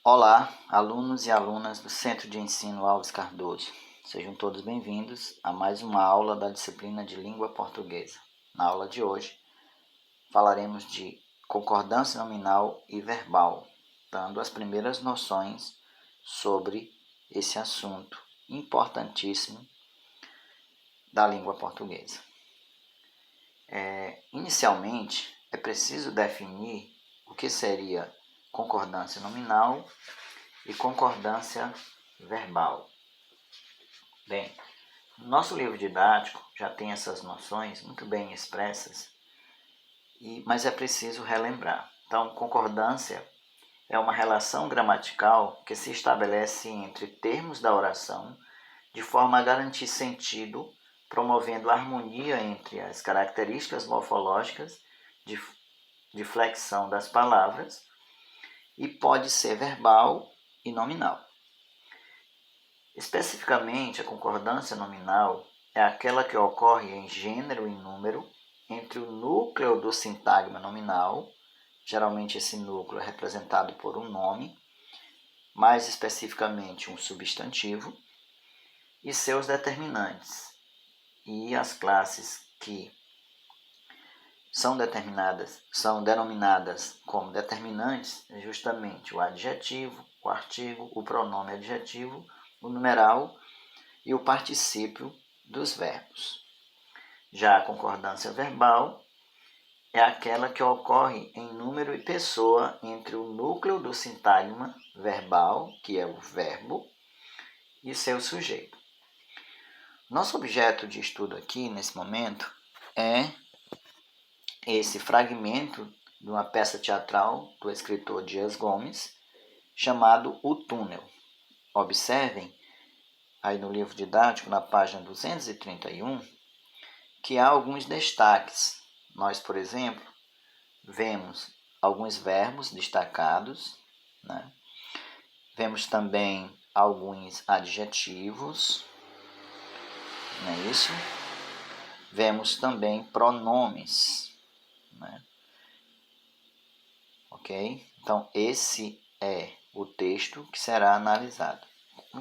Olá, alunos e alunas do Centro de Ensino Alves Cardoso. Sejam todos bem-vindos a mais uma aula da disciplina de Língua Portuguesa. Na aula de hoje, falaremos de concordância nominal e verbal, dando as primeiras noções sobre esse assunto importantíssimo da língua portuguesa. Inicialmente, é preciso definir o que seria concordância nominal e concordância verbal. Bem, o nosso livro didático já tem essas noções muito bem expressas, mas é preciso relembrar. Então, concordância é uma relação gramatical que se estabelece entre termos da oração de forma a garantir sentido, promovendo harmonia entre as características morfológicas de flexão das palavras, e pode ser verbal e nominal. Especificamente, a concordância nominal é aquela que ocorre em gênero e número entre o núcleo do sintagma nominal, geralmente esse núcleo é representado por um nome, mais especificamente um substantivo, e seus determinantes. E as classes que são denominadas como determinantes é justamente o adjetivo, o artigo, o pronome adjetivo, o numeral e o particípio dos verbos. Já a concordância verbal é aquela que ocorre em número e pessoa entre o núcleo do sintagma verbal, que é o verbo, e seu sujeito. Nosso objeto de estudo aqui, nesse momento, é esse fragmento de uma peça teatral do escritor Dias Gomes, chamado O Túnel. Observem, aí no livro didático, na página 231, que há alguns destaques. Nós, por exemplo, vemos alguns verbos destacados, né? Vemos também alguns adjetivos, não é isso? Vemos também pronomes, né? Ok? Então, esse é o texto que será analisado.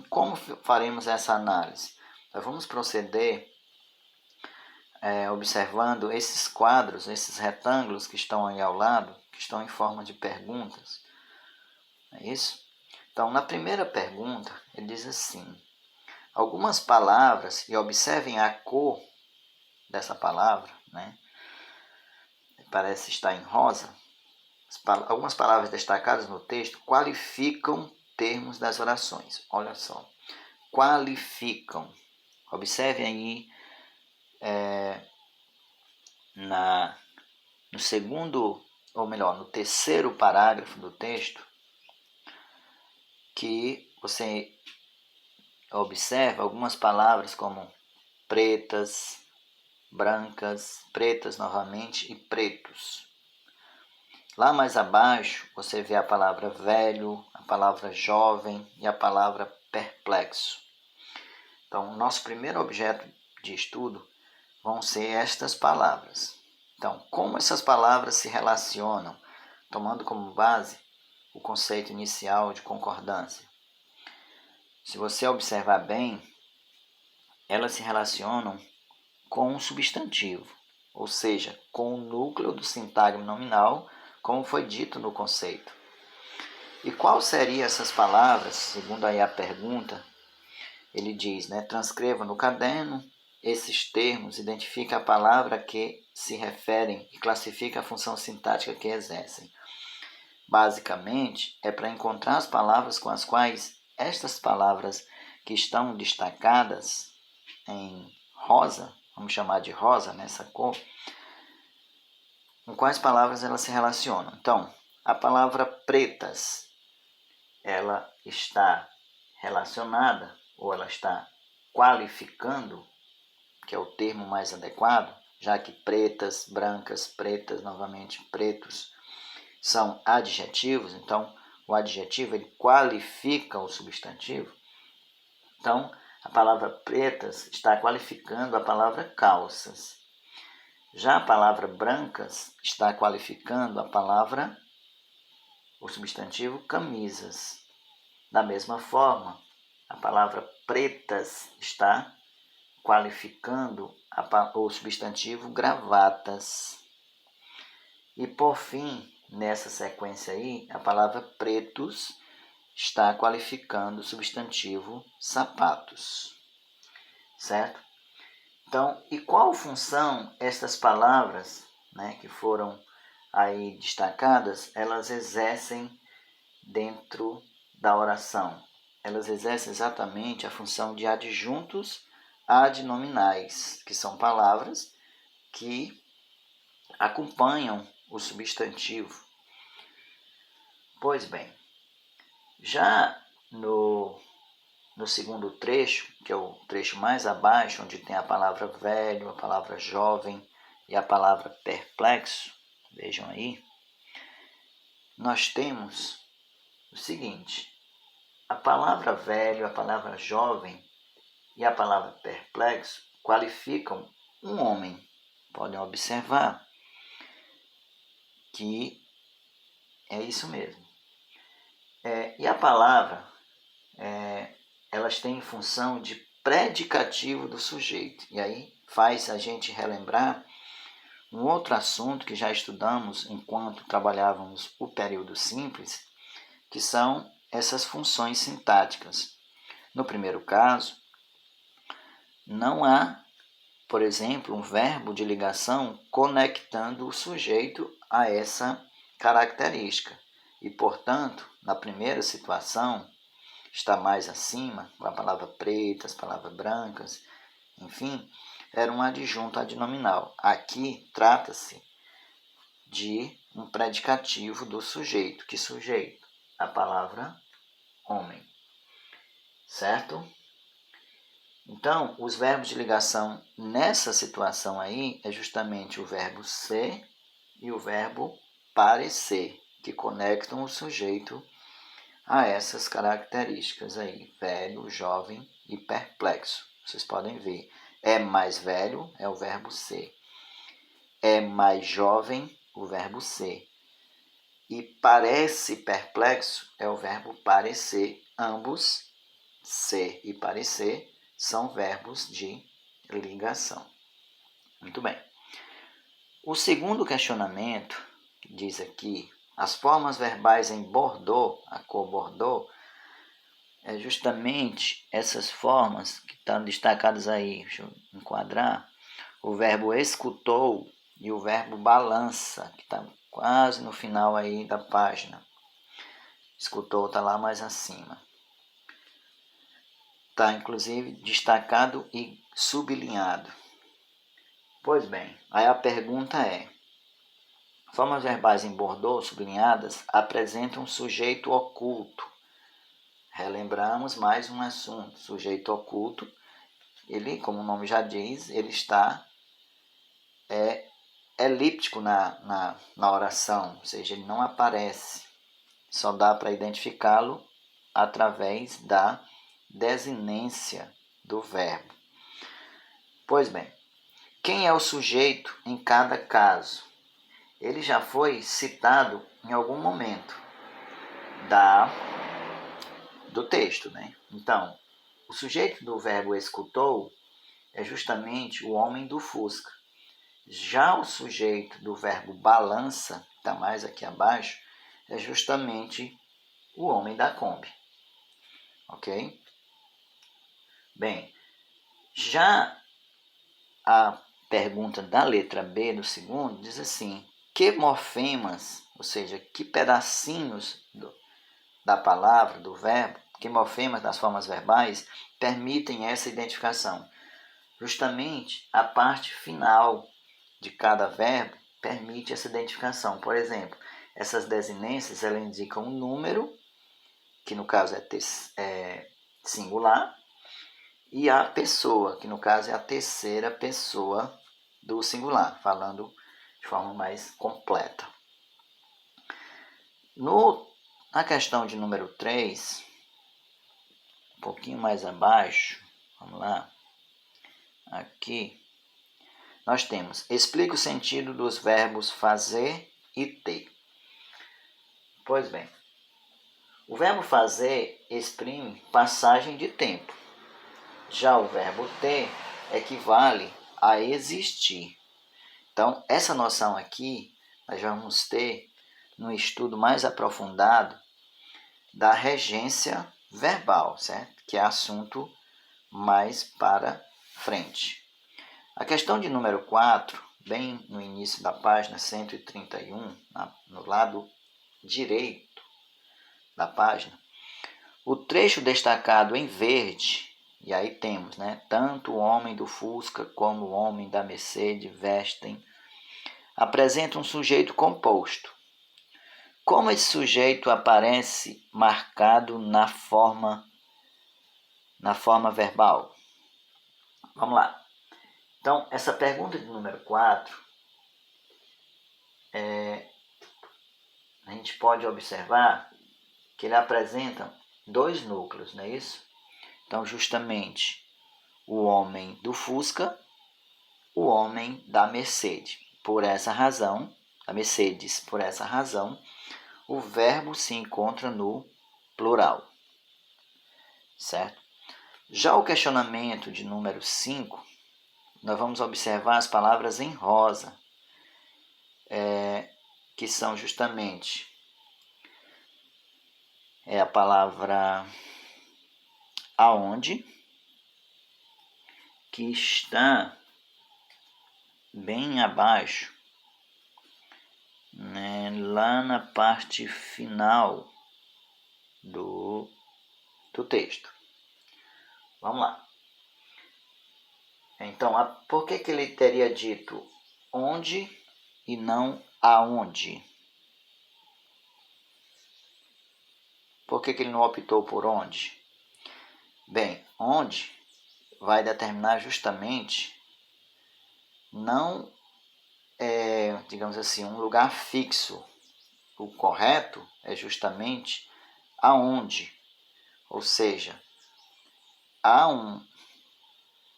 Como faremos essa análise? Nós vamos proceder observando esses quadros, esses retângulos que estão aí ao lado, que estão em forma de perguntas. É isso? Então, na primeira pergunta, ele diz assim: algumas palavras, e observem a cor dessa palavra, né? Parece estar em rosa. Algumas palavras destacadas no texto qualificam termos das orações. Olha só, qualificam. Observem aí no segundo, ou melhor, no terceiro parágrafo do texto, que você observa algumas palavras como pretas, brancas, pretas novamente e pretos. Lá mais abaixo você vê a palavra velho, a palavra jovem e a palavra perplexo. Então, o nosso primeiro objeto de estudo vão ser estas palavras. Então, como essas palavras se relacionam, tomando como base o conceito inicial de concordância. Se você observar bem, elas se relacionam com um substantivo, ou seja, com o núcleo do sintagma nominal, como foi dito no conceito. E qual seriam essas palavras? Segundo aí a pergunta, ele diz, né, transcreva no caderno esses termos, identifica a palavra a que se referem e classifica a função sintática que exercem. Basicamente, é para encontrar as palavras com as quais estas palavras que estão destacadas em rosa, vamos chamar de rosa nessa cor, com quais palavras elas se relacionam. Então, a palavra pretas, ela está relacionada, ou ela está qualificando, que é o termo mais adequado, já que pretas, brancas, pretas, novamente pretos, são adjetivos, então o adjetivo ele qualifica o substantivo. Então, a palavra pretas está qualificando a palavra calças. Já a palavra brancas está qualificando a palavra, o substantivo camisas. Da mesma forma, a palavra pretas está qualificando o substantivo gravatas. E por fim, nessa sequência aí, a palavra pretos está qualificando o substantivo sapatos. Certo? Então, e qual função estas palavras, né, que foram aí destacadas, elas exercem dentro da oração? Elas exercem exatamente a função de adjuntos adnominais, que são palavras que acompanham o substantivo. Pois bem, já no segundo trecho, que é o trecho mais abaixo, onde tem a palavra velho, a palavra jovem e a palavra perplexo, vejam aí, nós temos o seguinte: a palavra velho, a palavra jovem e a palavra perplexo qualificam um homem. Podem observar que é isso mesmo. E a palavra, elas têm função de predicativo do sujeito. E aí faz a gente relembrar um outro assunto que já estudamos enquanto trabalhávamos o período simples, que são essas funções sintáticas. No primeiro caso, não há, por exemplo, um verbo de ligação conectando o sujeito a essa característica. E, portanto, na primeira situação, está mais acima, com a palavra pretas, palavras brancas, enfim, era um adjunto adnominal. Aqui trata-se de um predicativo do sujeito. Que sujeito? A palavra homem. Certo? Então, os verbos de ligação nessa situação aí é justamente o verbo ser e o verbo parecer, que conectam o sujeito a essas características aí, velho, jovem e perplexo. Vocês podem ver, é mais velho é o verbo ser, é mais jovem o verbo ser, e parece perplexo é o verbo parecer. Ambos, ser e parecer, são verbos de ligação. Muito bem. O segundo questionamento, que diz aqui, as formas verbais em Bordeaux, a cor Bordeaux, é justamente essas formas que estão destacadas aí. Deixa eu enquadrar. O verbo escutou e o verbo balança, que está quase no final aí da página. Escutou está lá mais acima. Está inclusive destacado e sublinhado. Pois bem, aí a pergunta é: formas verbais em Bordeaux sublinhadas apresentam um sujeito oculto. Relembramos mais um assunto. Sujeito oculto, ele, como o nome já diz, ele está elíptico na oração, ou seja, ele não aparece. Só dá para identificá-lo através da desinência do verbo. Pois bem, quem é o sujeito em cada caso? Ele já foi citado em algum momento do texto, né? Então, o sujeito do verbo escutou é justamente o homem do Fusca. Já o sujeito do verbo balança, que está mais aqui abaixo, é justamente o homem da Kombi. Ok? Bem, já a pergunta da letra B do segundo diz assim: que morfemas, ou seja, que pedacinhos da palavra, do verbo, que morfemas das formas verbais permitem essa identificação? Justamente a parte final de cada verbo permite essa identificação. Por exemplo, essas desinências elas indicam um número, que no caso é singular, e a pessoa, que no caso é a terceira pessoa do singular, falando de forma mais completa. Na questão de número 3, um pouquinho mais abaixo, vamos lá, aqui, nós temos: explica o sentido dos verbos fazer e ter. Pois bem, O verbo fazer exprime passagem de tempo. Já o verbo ter equivale a existir. Então, essa noção aqui, nós vamos ter no estudo mais aprofundado da regência verbal, certo? Que é assunto mais para frente. A questão de número 4, bem no início da página 131, no lado direito da página, o trecho destacado em verde, e aí temos, né? Tanto o homem do Fusca como o homem da Mercedes vestem, apresenta um sujeito composto. Como esse sujeito aparece marcado na forma verbal? Vamos lá. Então, essa pergunta de número 4, a gente pode observar que ele apresenta dois núcleos, não é isso? Então, justamente, o homem do Fusca, o homem da Mercedes. Por essa razão, o verbo se encontra no plural, certo? Já o questionamento de número 5, nós vamos observar as palavras em rosa, que são justamente a palavra aonde, que está bem abaixo, né, lá na parte final do texto. Vamos lá. Então, por que ele teria dito onde e não aonde? Por que ele não optou por onde? Bem, onde vai determinar justamente não digamos assim, um lugar fixo. O correto é justamente aonde, ou seja, há um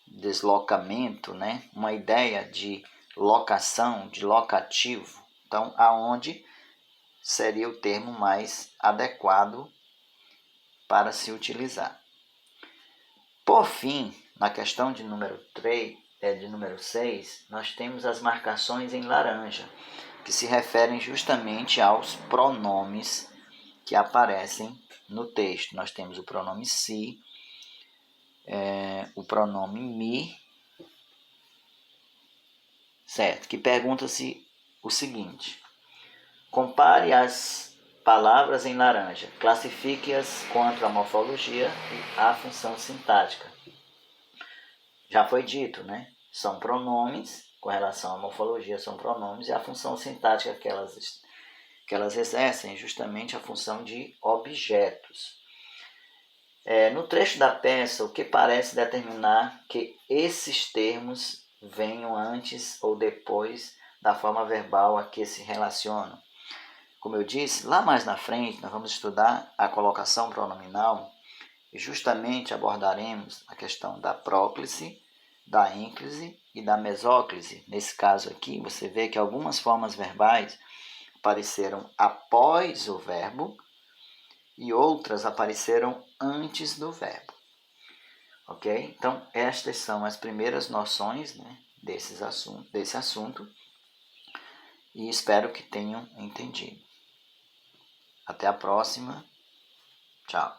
deslocamento, né? Uma ideia de locação, de locativo. Então, aonde seria o termo mais adequado para se utilizar. Por fim, na questão de número 6, nós temos as marcações em laranja, que se referem justamente aos pronomes que aparecem no texto. Nós temos o pronome se, o pronome me, certo? Que pergunta-se o seguinte: compare as palavras em laranja, classifique-as quanto à morfologia e à função sintática. Já foi dito, né? São pronomes, com relação à morfologia, são pronomes, e a função sintática que elas exercem justamente a função de objetos. No trecho da peça, o que parece determinar que esses termos venham antes ou depois da forma verbal a que se relacionam? Como eu disse, lá mais na frente nós vamos estudar a colocação pronominal e justamente abordaremos a questão da próclise, da ínclise e da mesóclise. Nesse caso aqui, você vê que algumas formas verbais apareceram após o verbo e outras apareceram antes do verbo. Ok? Então, estas são as primeiras noções, né, desse assunto e espero que tenham entendido. Até a próxima. Tchau.